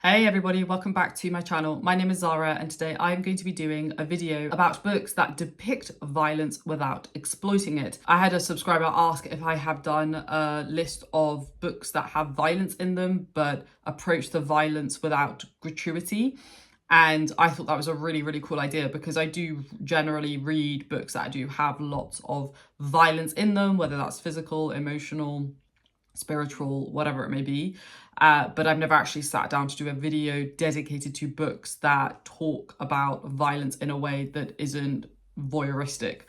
Hey everybody, welcome back to my channel. My name is Zara and today I'm going to be doing a video about books that depict violence without exploiting it. I had a subscriber ask if I have done a list of books that have violence in them but approach the violence without gratuity. And I thought that was a really cool idea because I do generally read books that do have lots of violence in them, whether that's physical, emotional, spiritual, whatever it may be. But I've never actually sat down to do a video dedicated to books that talk about violence in a way that isn't voyeuristic.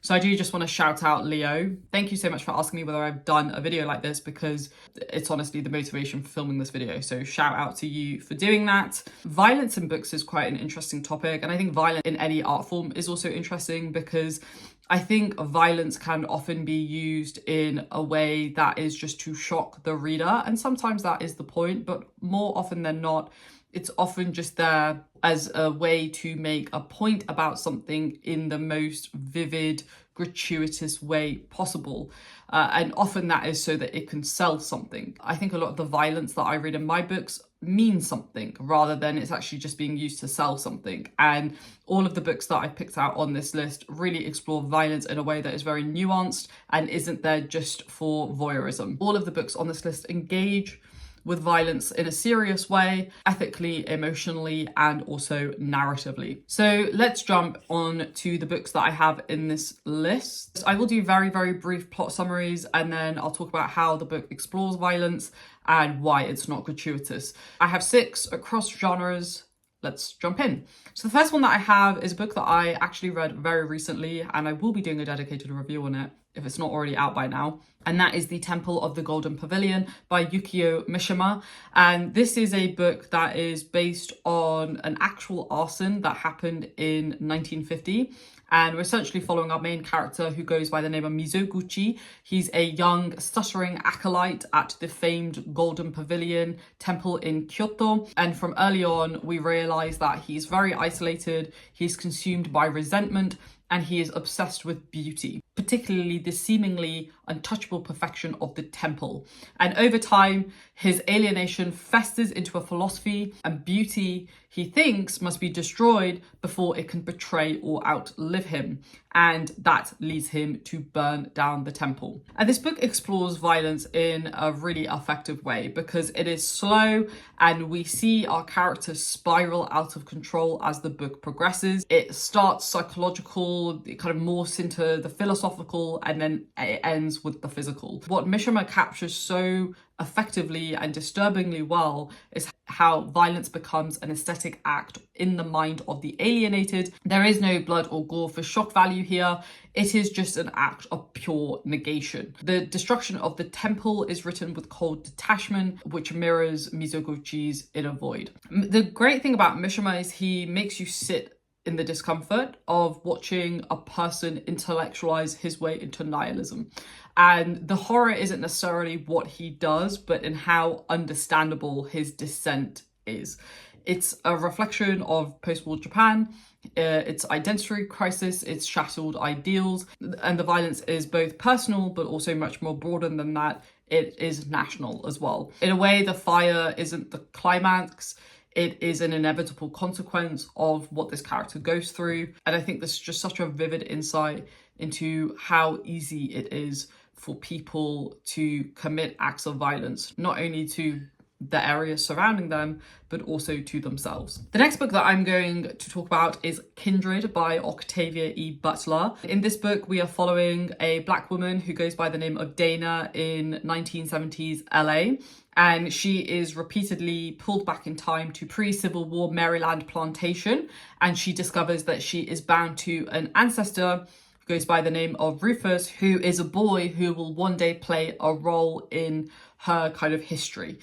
So I do just want to shout out Leo. Thank you so much for asking me whether I've done a video like this because it's honestly the motivation for filming this video. So shout out to you for doing that. Violence in books is quite an interesting topic. And I think violence in any art form is also interesting because I think violence can often be used in a way that is just to shock the reader. And sometimes that is the point, but more often than not, it's often just there as a way to make a point about something in the most vivid, gratuitous way possible. And often that is so that it can sell something. I think a lot of the violence that I read in my books means something rather than it's actually just being used to sell something. And all of the books that I've picked out on this list really explore violence in a way that is very nuanced and isn't there just for voyeurism. All of the books on this list engage with violence in a serious way, ethically, emotionally, and also narratively. So let's jump on to the books that I have in this list. I will do very brief plot summaries and then I'll talk about how the book explores violence and why it's not gratuitous. I have 6 across genres. Let's jump in. So the first one that I have is a book that I actually read very recently and I will be doing a dedicated review on it if it's not already out by now. And that is The Temple of the Golden Pavilion by Yukio Mishima. And this is a book that is based on an actual arson that happened in 1950. And we're essentially following our main character who goes by the name of Mizoguchi. He's a young, stuttering acolyte at the famed Golden Pavilion temple in Kyoto. And from early on, we realize that he's very isolated, he's consumed by resentment, and he is obsessed with beauty, particularly the seemingly untouchable perfection of the temple. And over time, his alienation festers into a philosophy, and beauty, he thinks, must be destroyed before it can betray or outlive him. And that leads him to burn down the temple. And this book explores violence in a really effective way because it is slow and we see our characters spiral out of control as the book progresses. It starts psychological, it kind of morphs into the philosophical, and then it ends with the physical. What Mishima captures so effectively and disturbingly well is how violence becomes an aesthetic act in the mind of the alienated. There is no blood or gore for shock value here. It is just an act of pure negation. The destruction of the temple is written with cold detachment, which mirrors Mizoguchi's inner void. The great thing about Mishima is he makes you sit in the discomfort of watching a person intellectualize his way into nihilism. And the horror isn't necessarily what he does, but in how understandable his descent is. It's a reflection of post-war Japan, its identity crisis, its shattered ideals, and the violence is both personal, but also much more broader than that. It is national as well. In a way, the fire isn't the climax. It is an inevitable consequence of what this character goes through. And I think this is just such a vivid insight into how easy it is for people to commit acts of violence, not only to the area surrounding them, but also to themselves. The next book that I'm going to talk about is Kindred by Octavia E. Butler. In this book, we are following a Black woman who goes by the name of Dana in 1970s LA. And she is repeatedly pulled back in time to pre-Civil War Maryland plantation. And she discovers that she is bound to an ancestor who goes by the name of Rufus, who is a boy who will one day play a role in her kind of history.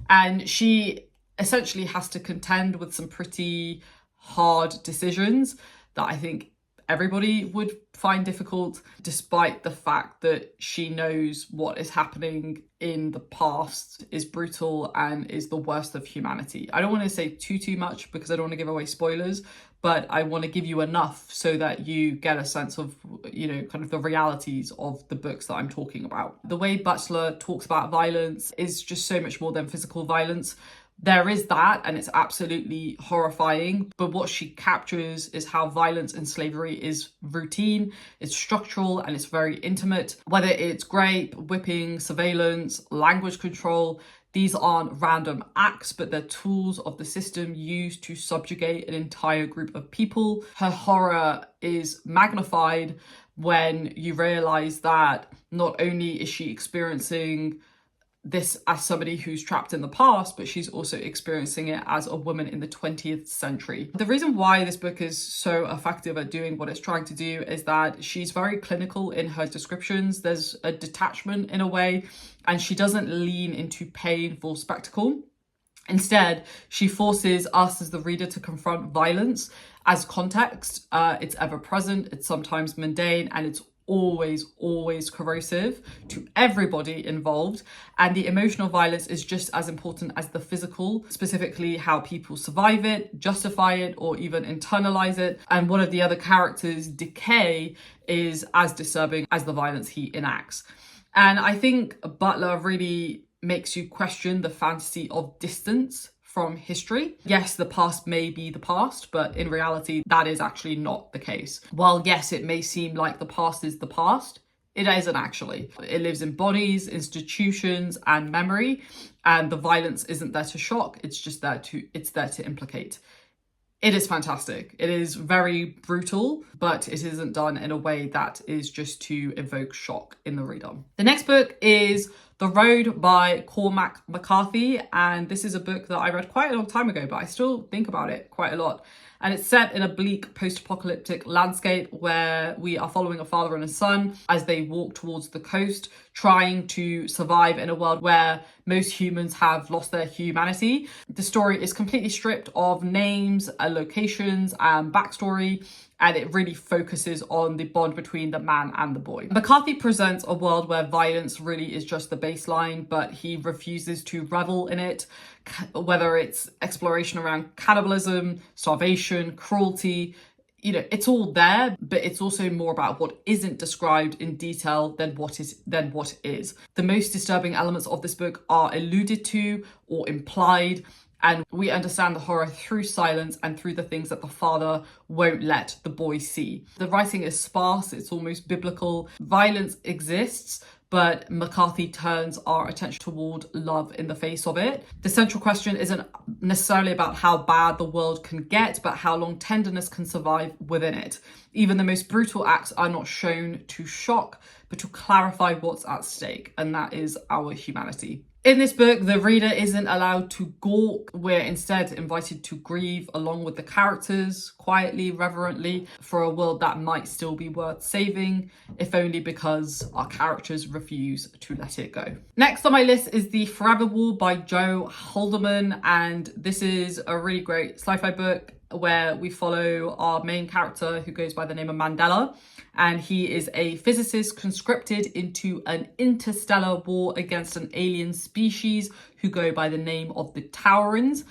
And she essentially has to contend with some pretty hard decisions that I think everybody would find difficult, despite the fact that she knows what is happening in the past is brutal and is the worst of humanity. I don't want to say too much because I don't want to give away spoilers, but I want to give you enough so that you get a sense of, you know, kind of the realities of the books that I'm talking about. The way Butler talks about violence is just so much more than physical violence. There is that, and it's absolutely horrifying. But what she captures is how violence and slavery is routine, it's structural, and it's very intimate. Whether it's rape, whipping, surveillance, language control, these aren't random acts, but they're tools of the system used to subjugate an entire group of people. Her horror is magnified when you realize that not only is she experiencing this as somebody who's trapped in the past, but she's also experiencing it as a woman in the 20th century. The reason why this book is so effective at doing what it's trying to do is that she's very clinical in her descriptions. There's a detachment in a way, and she doesn't lean into painful spectacle. Instead, she forces us as the reader to confront violence as context. It's ever present, it's sometimes mundane, and it's always corrosive to everybody involved. And the emotional violence is just as important as the physical, specifically how people survive it, justify it, or even internalize it. And one of the other characters' decay is as disturbing as the violence he enacts. And I think Butler really makes you question the fantasy of distance from history. Yes, the past may be the past, but in reality, that is actually not the case. While yes, it may seem like the past is the past, it isn't actually. It lives in bodies, institutions, and memory, and the violence isn't there to shock, it's there to implicate. It is fantastic. It is very brutal, but it isn't done in a way that is just to evoke shock in the reader. The next book is The Road by Cormac McCarthy, and this is a book that I read quite a long time ago, but I still think about it quite a lot. And it's set in a bleak post-apocalyptic landscape where we are following a father and a son as they walk towards the coast, trying to survive in a world where most humans have lost their humanity. The story is completely stripped of names, locations, and backstory, and it really focuses on the bond between the man and the boy. McCarthy presents a world where violence really is just the baseline, but he refuses to revel in it, whether it's exploration around cannibalism, starvation, cruelty. You know, it's all there, but it's also more about what isn't described in detail than what is. The most disturbing elements of this book are alluded to or implied, and we understand the horror through silence and through the things that the father won't let the boy see. The writing is sparse, it's almost biblical. Violence exists, but McCarthy turns our attention toward love in the face of it. The central question isn't necessarily about how bad the world can get, but how long tenderness can survive within it. Even the most brutal acts are not shown to shock, but to clarify what's at stake, and that is our humanity. In this book, the reader isn't allowed to gawk. We're instead invited to grieve along with the characters, quietly, reverently, for a world that might still be worth saving, if only because our characters refuse to let it go. Next on my list is The Forever War by Joe Haldeman, and this is a really great sci-fi book where we follow our main character who goes by the name of Mandela, and he is a physicist conscripted into an interstellar war against an alien species who go by the name of the Taurans.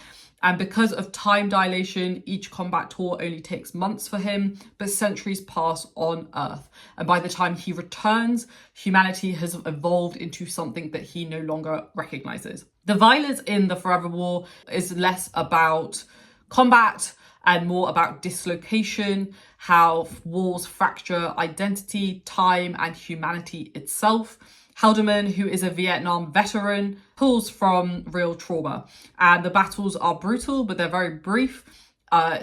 And because of time dilation, each combat tour only takes months for him, but centuries pass on Earth. And by the time he returns, humanity has evolved into something that he no longer recognizes. The violence in the Forever War is less about combat and more about dislocation, how wars fracture identity, time, and humanity itself. Haldeman, who is a Vietnam veteran, pulls from real trauma. And the battles are brutal, but they're very brief,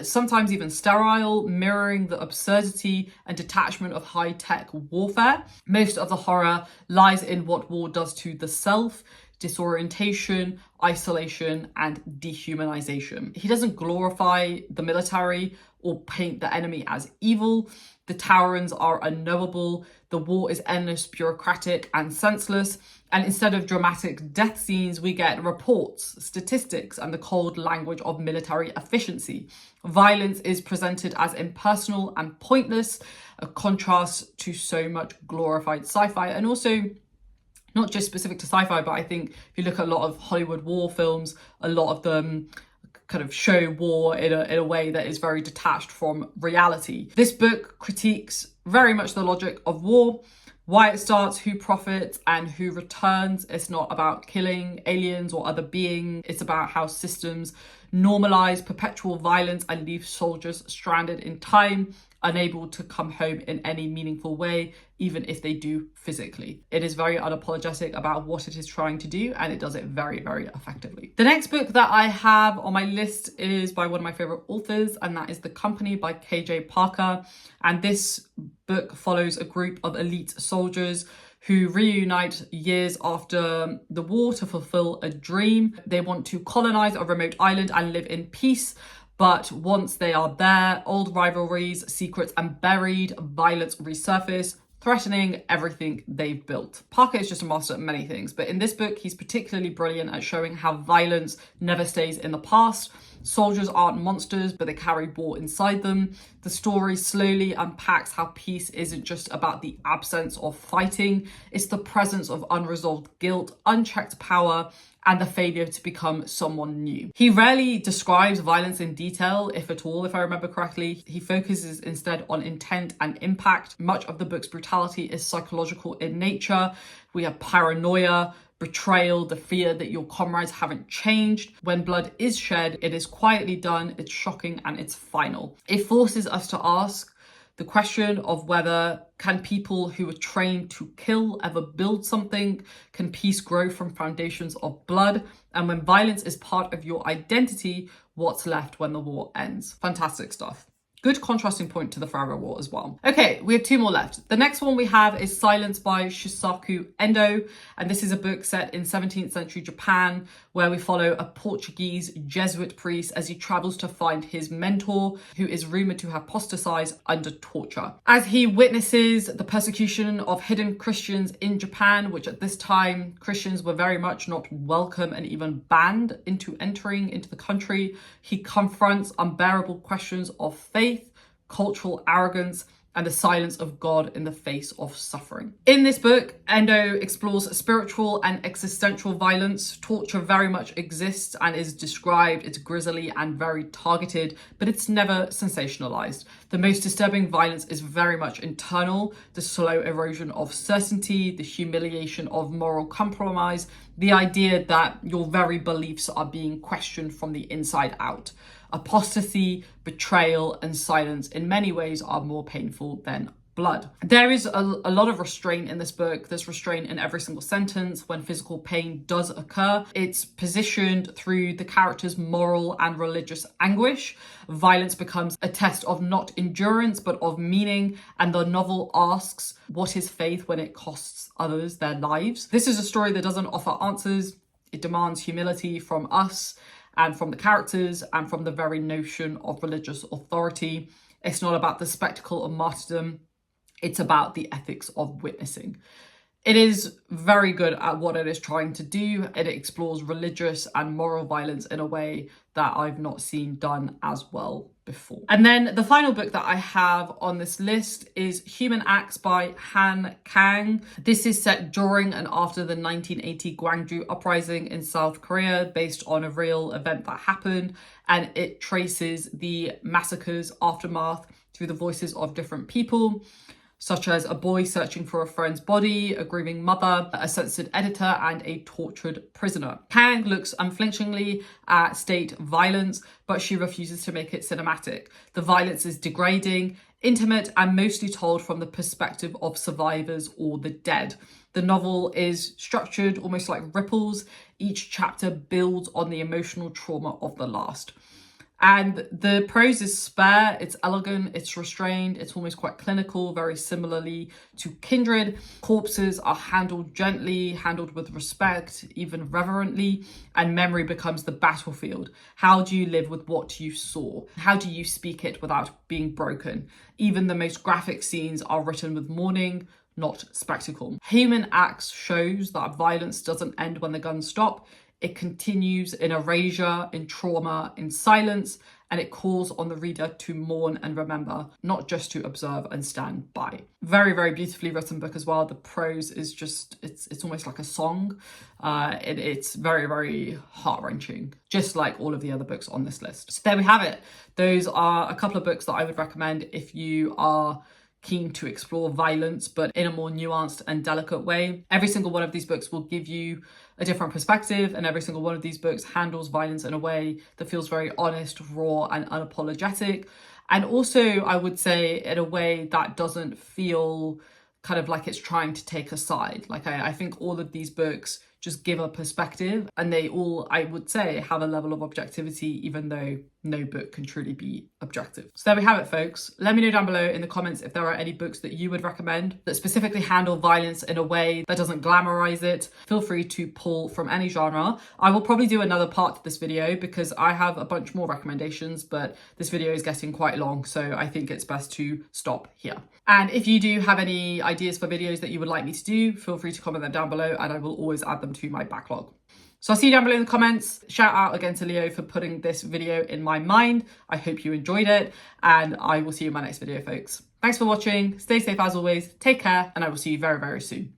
sometimes even sterile, mirroring the absurdity and detachment of high-tech warfare. Most of the horror lies in what war does to the self, disorientation, isolation, and dehumanization. He doesn't glorify the military or paint the enemy as evil. The Taurans are unknowable. The war is endless, bureaucratic, and senseless. And instead of dramatic death scenes, we get reports, statistics, and the cold language of military efficiency. Violence is presented as impersonal and pointless, a contrast to so much glorified sci-fi, and also not just specific to sci-fi, but I think if you look at a lot of Hollywood war films, a lot of them kind of show war in a way that is very detached from reality. This book critiques very much the logic of war, why it starts, who profits and who returns. It's not about killing aliens or other beings. It's about how systems normalize perpetual violence and leave soldiers stranded in time, unable to come home in any meaningful way, even if they do physically. It is very unapologetic about what it is trying to do, and it does it very, very effectively. The next book that I have on my list is by one of my favorite authors, and that is The Company by KJ Parker. And this book follows a group of elite soldiers who reunite years after the war to fulfill a dream. They want to colonize a remote island and live in peace. But once they are there, old rivalries, secrets, and buried violence resurface, threatening everything they've built. Parker is just a master at many things, but in this book, he's particularly brilliant at showing how violence never stays in the past. Soldiers aren't monsters, but they carry war inside them. The story slowly unpacks how peace isn't just about the absence of fighting, it's the presence of unresolved guilt, unchecked power, and the failure to become someone new. He rarely describes violence in detail, if at all, if I remember correctly. He focuses instead on intent and impact. Much of the book's brutality is psychological in nature. We have paranoia, betrayal, the fear that your comrades haven't changed. When blood is shed, it is quietly done, it's shocking, and it's final. It forces us to ask the question of whether can people who are trained to kill ever build something? Can peace grow from foundations of blood? And when violence is part of your identity, what's left when the war ends? Fantastic stuff. Good contrasting point to the Forever War as well. Okay, we have two more left. The next one we have is Silence by Shusaku Endo. And this is a book set in 17th century Japan, where we follow a Portuguese Jesuit priest as he travels to find his mentor, who is rumored to have apostatized under torture. As he witnesses the persecution of hidden Christians in Japan, which at this time Christians were very much not welcome and even banned into entering into the country, he confronts unbearable questions of faith, cultural arrogance, and the silence of God in the face of suffering. In this book, Endo explores spiritual and existential violence. Torture very much exists and is described. It's grisly and very targeted, but it's never sensationalized. The most disturbing violence is very much internal, the slow erosion of certainty, the humiliation of moral compromise, the idea that your very beliefs are being questioned from the inside out. Apostasy, betrayal, and silence in many ways are more painful than blood. There is a lot of restraint in this book. There's restraint in every single sentence. When physical pain does occur, it's positioned through the character's moral and religious anguish. Violence becomes a test of not endurance, but of meaning. And the novel asks, what is faith when it costs others their lives? This is a story that doesn't offer answers. It demands humility from us and from the characters and from the very notion of religious authority. It's not about the spectacle of martyrdom. It's about the ethics of witnessing. It is very good at what it is trying to do. It explores religious and moral violence in a way that I've not seen done as well before. And then the final book that I have on this list is Human Acts by Han Kang. This is set during and after the 1980 Gwangju uprising in South Korea, based on a real event that happened, and it traces the massacre's aftermath through the voices of different people, such as a boy searching for a friend's body, a grieving mother, a censored editor, and a tortured prisoner. Kang looks unflinchingly at state violence, but she refuses to make it cinematic. The violence is degrading, intimate, and mostly told from the perspective of survivors or the dead. The novel is structured almost like ripples. Each chapter builds on the emotional trauma of the last. And the prose is spare, it's elegant, it's restrained, it's almost quite clinical, very similarly to Kindred. Corpses are handled gently, handled with respect, even reverently, and memory becomes the battlefield. How do you live with what you saw? How do you speak it without being broken? Even the most graphic scenes are written with mourning, not spectacle. Human Acts shows that violence doesn't end when the guns stop. It continues in erasure, in trauma, in silence, and it calls on the reader to mourn and remember, not just to observe and stand by. Very, very beautifully written book as well. The prose is just, it's almost like a song. It's very, very heart-wrenching, just like all of the other books on this list. So there we have it. Those are a couple of books that I would recommend if you are keen to explore violence, but in a more nuanced and delicate way. Every single one of these books will give you a different perspective, and every single one of these books handles violence in a way that feels very honest, raw, and unapologetic. And also, I would say, in a way that doesn't feel kind of like it's trying to take a side. Like, I think all of these books just give a perspective, and they all, I would say, have a level of objectivity, even though no book can truly be objective. So there we have it, folks. Let me know down below in the comments if there are any books that you would recommend that specifically handle violence in a way that doesn't glamorize it. Feel free to pull from any genre. I will probably do another part to this video because I have a bunch more recommendations, but this video is getting quite long, so I think it's best to stop here. And if you do have any ideas for videos that you would like me to do, feel free to comment them down below and I will always add them to my backlog. So I'll see you down below in the comments. Shout out again to Leo for putting this video in my mind. I hope you enjoyed it, and I will see you in my next video, folks. Thanks for watching. Stay safe as always. Take care, and I will see you very, very soon.